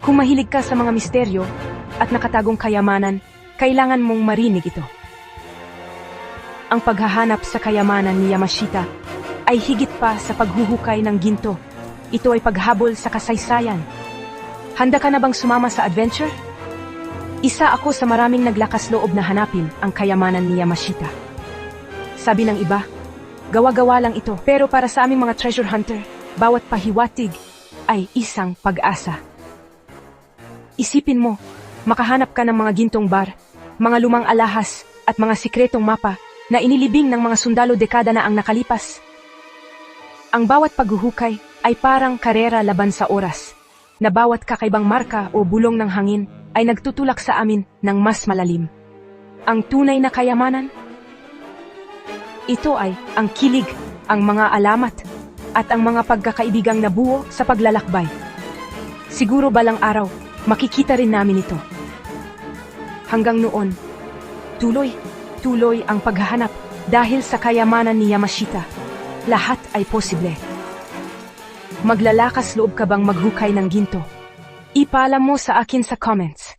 Kung mahilig ka sa mga misteryo at nakatagong kayamanan, kailangan mong marinig ito. Ang paghahanap sa kayamanan ni Yamashita ay higit pa sa paghuhukay ng ginto. Ito ay paghabol sa kasaysayan. Handa ka na bang sumama sa adventure? Isa ako sa maraming naglakas loob na hanapin ang kayamanan ni Yamashita. Sabi ng iba, gawa-gawa lang ito. Pero para sa aming mga treasure hunter, bawat pahiwatig ay isang pag-asa. Isipin mo, makahanap ka ng mga gintong bar, mga lumang alahas at mga sikretong mapa na inilibing ng mga sundalo dekada na ang nakalipas. Ang bawat paghuhukay ay parang karera laban sa oras, na bawat kakaibang marka o bulong ng hangin ay nagtutulak sa amin ng mas malalim. Ang tunay na kayamanan? Ito ay ang kilig, ang mga alamat, at ang mga pagkakaibigang nabuo sa paglalakbay. Siguro balang araw, makikita rin namin ito. Hanggang noon, tuloy ang paghahanap dahil sa kayamanan ni Yamashita. Lahat ay posible. Maglalakas loob ka bang maghukay ng ginto? Ipaalam mo sa akin sa comments.